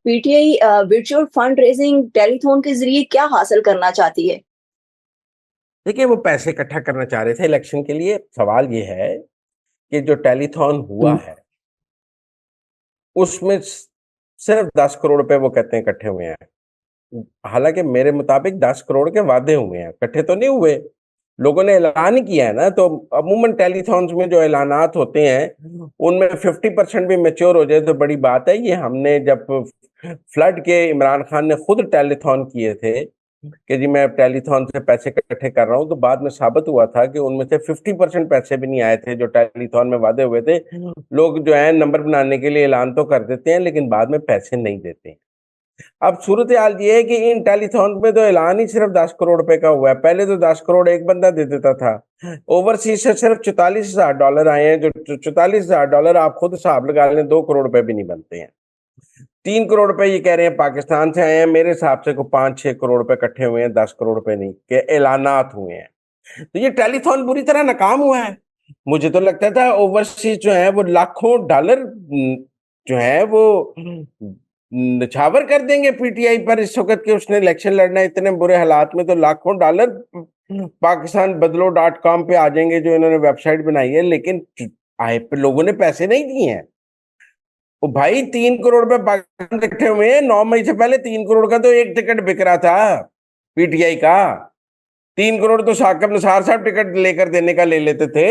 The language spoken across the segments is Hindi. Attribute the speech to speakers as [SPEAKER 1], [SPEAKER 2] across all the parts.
[SPEAKER 1] PTI virtual fund raising telethon के जरिए क्या हासिल करना चाहती है?
[SPEAKER 2] देखिए, वो पैसे इकट्ठा करना चाह रहे थे इलेक्शन के लिए। सवाल ये है कि जो टेलीथॉन हुआ
[SPEAKER 1] हम्म।
[SPEAKER 2] है, उसमें सिर्फ 10 करोड़ रुपए वो कहते हैं इकट्ठे हुए हैं। हालांकि मेरे मुताबिक 10 करोड़ के वादे हुए हैं, इकट्ठे तो नहीं हुए। लोगों ने ऐलान किया है ना, तो अमूमन टेलीथॉन्स में जो ऐलानात होते हैं उनमें 50% भी मैच्योर हो जाए तो बड़ी बात है। ये हमने जब फ्लड के इमरान खान ने खुद टेलीथॉन किए थे कि जी मैं टेलीथॉन से पैसे इकट्ठे कर रहा हूं, तो बाद में साबित हुआ था कि उनमें से 50% पैसे भी नहीं आए थे जो टेलीथॉन में वादे हुए थे। लोग जो है नंबर बनाने के लिए ऐलान तो कर देते हैं लेकिन बाद में पैसे नहीं देते हैं। अब सूरत हाल ये है कि इन टेलीथॉन में तो ऐलान ही सिर्फ 10 करोड़ रुपए का हुआ है। पहले तो 10 करोड़ एक बंदा दे देता था। ओवरसीज से सिर्फ $44,000 आए हैं। जो $44,000 आप खुद हिसाब लगा लें, 2 करोड़ रुपए भी नहीं बनते हैं। 3 करोड़ रुपए ये कह रहे हैं पाकिस्तान से आए हैं। मेरे हिसाब से को 5-6 करोड़ रुपए इकट्ठे हुए हैं, 10 करोड़ रुपए नहीं के ऐलानात हुए हैं। तो ये टेलीथॉन बुरी तरह नाकाम हुआ है। मुझे तो लगता था ओवरसीज जो है वो लाखों डॉलर जो है वो निछावर कर देंगे पीटीआई पर इस वक्त के उसने इलेक्शन लड़ना है। इतने बुरे हालात में तो लाखों डॉलर पाकिस्तान बदलो .com पे आ जाएंगे जो इन्होंने वेबसाइट बनाई है। लेकिन आए पे लोगों ने पैसे नहीं दिए हैं। वो भाई 3 करोड़ रुपए पाकिस्तान से इकट्ठे हुए हैं। 9 मई से पहले 3 करोड़ का तो एक टिकट बिक रहा था पीटीआई का। 3 करोड़ तो साकिब निसार साहब टिकट लेकर देने का ले लेते थे।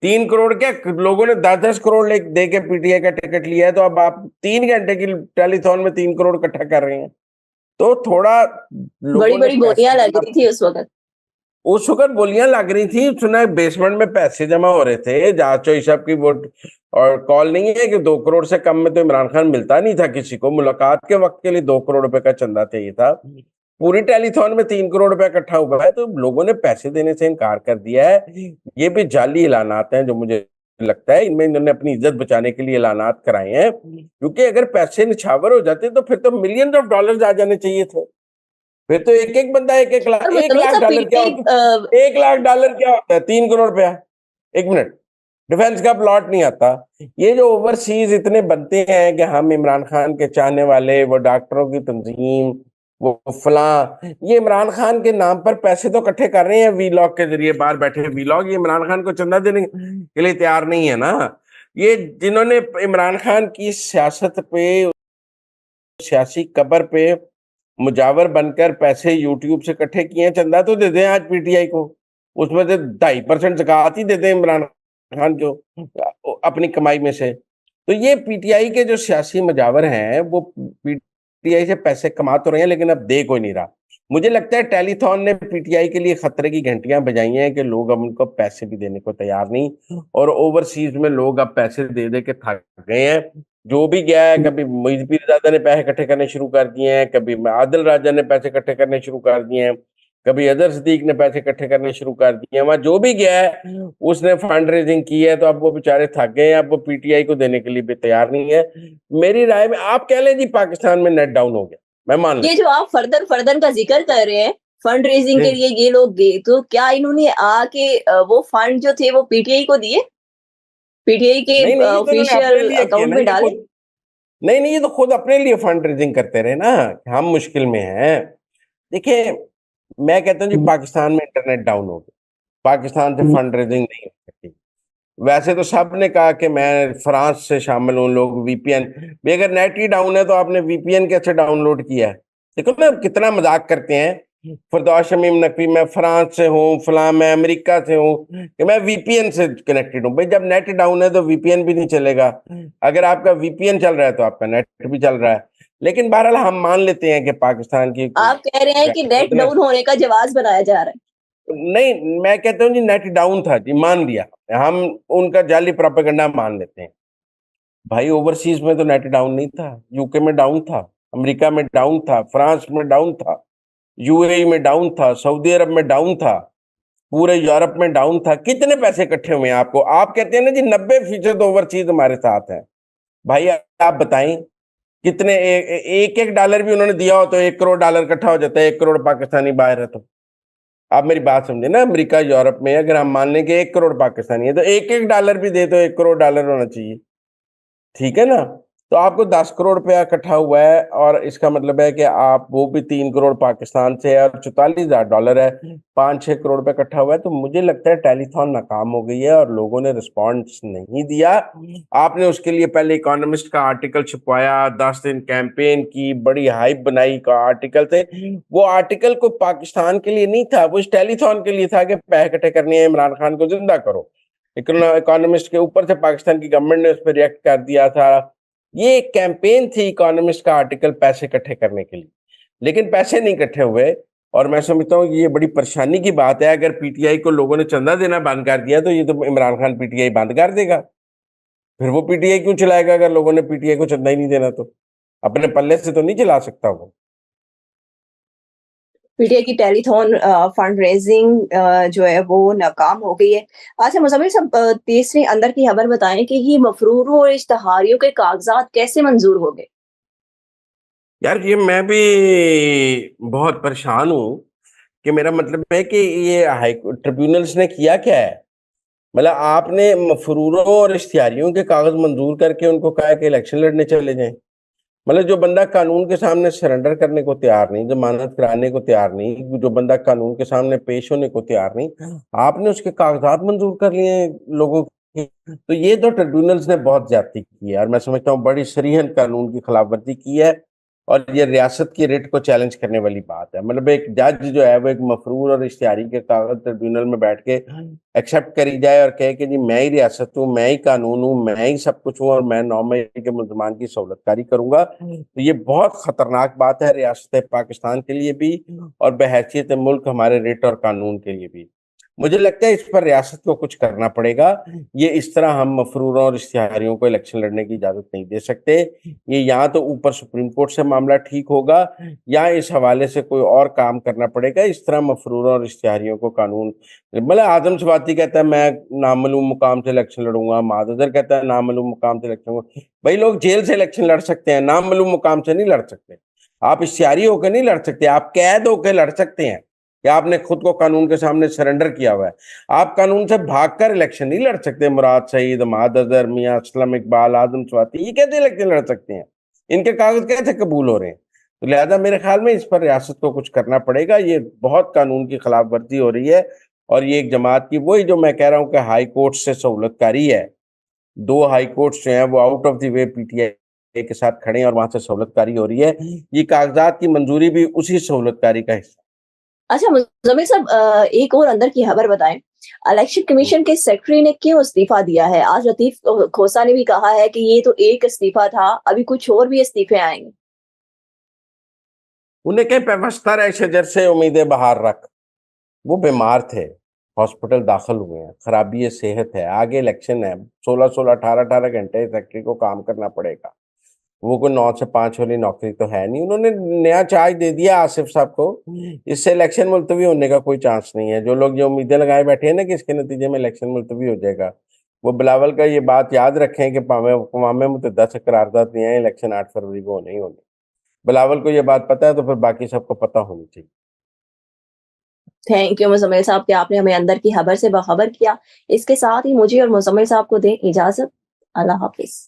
[SPEAKER 2] 3 करोड़ क्या, लोगों ने 10-10 करोड़ दे के पीटीआई का टिकट लिया है। तो अब आप 3 घंटे की टेलीथॉन में 3 करोड़ इकट्ठा कर रहे हैं, तो थोड़ा
[SPEAKER 1] बड़ी
[SPEAKER 2] लोगों ने
[SPEAKER 1] बड़ी
[SPEAKER 2] पैसे
[SPEAKER 1] बोलियां लग
[SPEAKER 2] जमा,
[SPEAKER 1] रही थी उस वक्त।
[SPEAKER 2] उस वक्त बोलियां लग रही थी। सुना बेसमेंट में पैसे जमा हो रहे थे। जांच साहब की वोट और कॉल नहीं है कि 2 करोड़ से कम में तो इमरान खान मिलता नहीं था किसी को। मुलाकात के वक्त के लिए 2 करोड़ रुपए का चंदा चाहिए था। पूरी टेलीथॉन में 3 करोड़ रुपए इकट्ठा हुआ है, तो लोगों ने पैसे देने से इनकार कर दिया है। ये भी जाली ऐलानात हैं जो मुझे लगता है इनमें इन्होंने अपनी इज्जत बचाने के लिए ऐलानात कराए हैं। क्योंकि अगर पैसे निछावर हो जाते तो फिर तो मिलियंस ऑफ डॉलर्स आ जाने चाहिए थे। फिर तो एक एक बंदा एक एक लाख
[SPEAKER 1] और
[SPEAKER 2] एक
[SPEAKER 1] मुतलका
[SPEAKER 2] लाख
[SPEAKER 1] साहब
[SPEAKER 2] डॉलर क्या
[SPEAKER 1] पीटीआई
[SPEAKER 2] होता है? 1 लाख डॉलर क्या होता है? 3 करोड़ रुपया। एक मिनट, डिफेंस का प्लॉट नहीं आता। ये जो ओवरसीज इतने बनते हैं कि हम इमरान खान के चाहने वाले, वो डॉक्टरों की तंजीम, वो फला, ये इमरान खान के नाम पर पैसे तो इकट्ठे कर रहे हैं वीलॉग के जरिए। बाहर बैठे वीलॉग ये इमरान खान को चंदा देने के लिए तैयार नहीं है ना। ये जिन्होंने इमरान खान की सियासत पे, सियासी कबर पे मुजावर बनकर पैसे यूट्यूब से इकट्ठे किए हैं, चंदा तो दे दें आज पीटीआई को। उसमें से 2.5% ज़कात ही दे दें इमरान खान को अपनी कमाई में से। तो ये पीटीआई के जो सियासी मुजावर हैं वो पीटीआई से पैसे कमा तो रहे हैं लेकिन अब दे कोई नहीं रहा। मुझे लगता है टेलीथॉन ने पीटीआई के लिए खतरे की घंटियां बजाई हैं कि लोग अब उनको पैसे भी देने को तैयार नहीं। और ओवरसीज में लोग अब पैसे दे दे के थक गए हैं। जो भी गया है, कभी मोईन पीरजादा ने पैसे इकट्ठे करने शुरू कर दिए हैं, कभी आदिल राजा ने पैसे इकट्ठे करने शुरू कर दिए हैं, कभी अजहर सिद्दीक ने पैसे इकट्ठे करने शुरू कर दिए हैं। वहां जो भी गया है उसने फंड रेजिंग की है। तो अब वो बेचारे थक गए हैं, अब वो पीटीआई को देने के लिए भी तैयार नहीं है। मेरी राय में आप कह लें जी पाकिस्तान में नेट डाउन हो गया, मैं मान
[SPEAKER 1] ये
[SPEAKER 2] लेता
[SPEAKER 1] जो आप फर्दर फर्दर का जिक्र कर रहे हैं, फंड रेजिंग के
[SPEAKER 2] हूँ।
[SPEAKER 1] लिए ये लोग गए, तो क्या इन्होंने आके वो फंड जो थे वो पीटीआई को दिए? पीटीआई के
[SPEAKER 2] नहीं नहीं, ये तो इन्होंने अपने
[SPEAKER 1] ऑफिशियल
[SPEAKER 2] लिए किया
[SPEAKER 1] अकाउंट
[SPEAKER 2] ना,
[SPEAKER 1] में
[SPEAKER 2] ये
[SPEAKER 1] डाले?
[SPEAKER 2] खुद। नहीं नहीं, ये तो खुद अपने लिए फंड रेजिंग करते रहे ना कि हम मुश्किल में हैं। देखिए, मैं कहता हूँ जी पाकिस्तान में इंटरनेट डाउन हो गया, पाकिस्तान से फंड रेजिंग नहीं हो सकती। वैसे तो सब ने कहा कि मैं फ्रांस से शामिल हूँ, लोग वीपीएन भी, अगर नेट ही डाउन है तो आपने वीपीएन कैसे डाउनलोड किया है? देखो ना कितना मजाक करते हैं। फरदौस शमीम नकवी, मैं फ्रांस से हूँ, फला मैं अमेरिका से हूँ, कि मैं वीपीएन से कनेक्टेड हूँ। भाई जब नेट डाउन है तो वीपीएन भी नहीं चलेगा। अगर आपका वीपीएन चल रहा है तो आपका नेट भी चल रहा है। लेकिन बहरहाल हम मान लेते हैं कि पाकिस्तान की
[SPEAKER 1] आप कह रहे हैं कि नेट डाउन होने का जवाब बनाया जा रहा है।
[SPEAKER 2] नहीं, मैं कहता हूँ जी नेट डाउन था जी, मान लिया। हम उनका जाली प्रोपेगेंडा मान लेते हैं। भाई ओवरसीज में तो नेट डाउन नहीं था। यूके में डाउन था, अमेरिका में डाउन था, फ्रांस में डाउन था, यूएई में डाउन था, सऊदी अरब में डाउन था, पूरे यूरोप में डाउन था। कितने पैसे इकट्ठे हुए हैं आपको? आप कहते हैं ना जी 90% ओवरसीज हमारे साथ है। भाई आप बताएं कितने एक एक डॉलर भी उन्होंने दिया हो तो 1 करोड़ डॉलर इकट्ठा हो जाता है। 1 करोड़ पाकिस्तानी बाहर है तो आप मेरी बात समझे ना। अमेरिका यूरोप में अगर हम मान लें कि 1 करोड़ पाकिस्तानी है तो एक एक डॉलर भी दे तो 1 करोड़ डॉलर होना चाहिए। ठीक है ना? तो आपको 10 करोड़ रुपया इकट्ठा हुआ है और इसका मतलब है कि आप वो भी 3 करोड़ पाकिस्तान से है और $44,000 है, 5-6 करोड़ रुपया इकट्ठा हुआ है। तो मुझे लगता है टेलीथॉन नाकाम हो गई है और लोगों ने रिस्पॉन्स नहीं दिया। आपने उसके लिए पहले इकोनॉमिस्ट का आर्टिकल छपवाया, 10 दिन कैंपेन की, बड़ी हाइप बनाई का आर्टिकल थे। वो आर्टिकल को पाकिस्तान के लिए नहीं था, वो इस टेलीथॉन के लिए था कि पैसे इकट्ठे करने हैं, इमरान खान को जिंदा करो। इकोनॉमिस्ट के ऊपर से पाकिस्तान की गवर्नमेंट ने उस पर रिएक्ट कर दिया था। ये एक कैंपेन थी इकोनॉमिस्ट का आर्टिकल पैसे इकट्ठे करने के लिए, लेकिन पैसे नहीं इकट्ठे हुए। और मैं समझता हूँ कि ये बड़ी परेशानी की बात है। अगर पीटीआई को लोगों ने चंदा देना बंद कर दिया तो ये तो इमरान खान पीटीआई बंद कर देगा। फिर वो पीटीआई क्यों चलाएगा अगर लोगों ने पीटीआई को चंदा ही नहीं देना? तो अपने पल्ले से तो नहीं चला सकता वो।
[SPEAKER 1] पीटीआई की टेलीथॉन फंड रेजिंग जो है वो नाकाम हो गई है। अच्छा मुज़म्मिल साहब, तीसरी अंदर की खबर बताएं कि ये मफरूरों और इश्तहारियों के कागजात कैसे मंजूर हो गए?
[SPEAKER 2] यार ये मैं भी बहुत परेशान हूँ कि मेरा मतलब है कि ये हाई ट्रिब्यूनल्स ने किया क्या है? मतलब आपने मफरूरों और इश्तिहारियों के कागज मंजूर करके उनको कहा कि इलेक्शन लड़ने चले जाएं। मतलब जो बंदा कानून के सामने सरेंडर करने को तैयार नहीं, जमानत कराने को तैयार नहीं, जो बंदा कानून के सामने पेश होने को तैयार नहीं, आपने उसके कागजात मंजूर कर लिए लोगों के। तो ये तो ट्रिब्यूनल्स ने बहुत ज्यादती की है और मैं समझता हूँ बड़ी सरीहन कानून की खिलाफवर्जी की है। और ये रियासत की रिट को चैलेंज करने वाली बात है। मतलब एक जज जो है वो एक मफरूर और इश्तिहारी के कागज ट्रिब्यूनल में बैठ के एक्सेप्ट करी जाए और कहे कि जी मैं ही रियासत हूँ, मैं ही कानून हूँ, मैं ही सब कुछ हूँ और मैं 9 मई के मुसलमान की सहूलतकारी करूंगा। तो ये बहुत खतरनाक बात है रियासत पाकिस्तान के लिए भी और बहैसियत मुल्क हमारे रिट और कानून के लिए भी। मुझे लगता है इस पर रियासत को कुछ करना पड़ेगा। ये इस तरह हम मफरूरों और इश्तिहारियों को इलेक्शन लड़ने की इजाजत नहीं दे सकते। ये यहाँ तो ऊपर सुप्रीम कोर्ट से मामला ठीक होगा या इस हवाले से कोई और काम करना पड़ेगा। इस तरह मफरूरों और इश्तिहारियों को कानून, मतलब आजम स्वाति कहता है मैं नामालूम मुकाम से इलेक्शन लड़ूंगा, मादजर कहता है नामालूम मुकाम से इलेक्शन लड़ूंगा। भाई लोग जेल से इलेक्शन लड़ सकते हैं, नामालूम मुकाम से नहीं लड़ सकते। आप इश्तिहारी होकर नहीं लड़ सकते, आप कैद होकर लड़ सकते हैं कि आपने खुद को कानून के सामने सरेंडर किया हुआ है। आप कानून से भागकर इलेक्शन नहीं लड़ सकते। मुराद सईद, अहमद अजहर, मियां असलम इकबाल, आजम स्वाति ये कैसे इलेक्शन लड़ सकते हैं? इनके कागज कैसे कबूल हो रहे हैं? तो लिहाजा मेरे ख्याल में इस पर रियासत को कुछ करना पड़ेगा। ये बहुत कानून की खिलाफ वर्जी हो रही है और ये एक जमात की वही जो मैं कह रहा हूँ कि हाई कोर्ट से सहूलतकारी है। 2 हाई कोर्ट्स जो हैं वो out of the way PTI के साथ खड़े हैं और वहां से सहूलतकारी हो रही है। ये कागजात की मंजूरी भी उसी सहूलतकारी का हिस्सा।
[SPEAKER 1] अच्छा मुज़म्मिल साहब, एक और अंदर की खबर बताएं। इलेक्शन कमीशन के सेक्रेटरी ने क्यों इस्तीफा दिया है? आज लतीफ खोसा ने भी कहा है कि ये तो एक इस्तीफा था, अभी कुछ और भी इस्तीफे आएंगे।
[SPEAKER 2] उन्हें कहीं पेवस्तर है शजर से उम्मीदें बाहर रख। वो बीमार थे, हॉस्पिटल दाखिल हुए हैं, खराबी सेहत है, आगे इलेक्शन है, 16-16, 18-18 घंटे सेक्रेटरी को काम करना पड़ेगा। वो कोई 9 से 5 वाली नौकरी तो है नहीं। उन्होंने नया चार्ज दे दिया आसिफ साहब को। इससे इलेक्शन मुलतवी होने का कोई चांस नहीं है। जो लोग ये उम्मीदें लगाए बैठे हैं ना कि इसके नतीजे में इलेक्शन मुलतवी हो जाएगा, वो बिलावल का ये बात याद रखें कि अक़वाम मुत्तहिदा से करारदाद नहीं है, इलेक्शन 8 फरवरी को होने ही होने। बिलावल को ये बात पता है तो फिर बाकी सबको पता होनी चाहिए।
[SPEAKER 1] थैंक यू मुज़म्मिल साहब कि आपने हमें अंदर की खबर से बाखबर किया। इसके साथ ही मुझे और मुज़म्मिल साहब को दें इजाज़त। अल्लाह हाफ़िज़।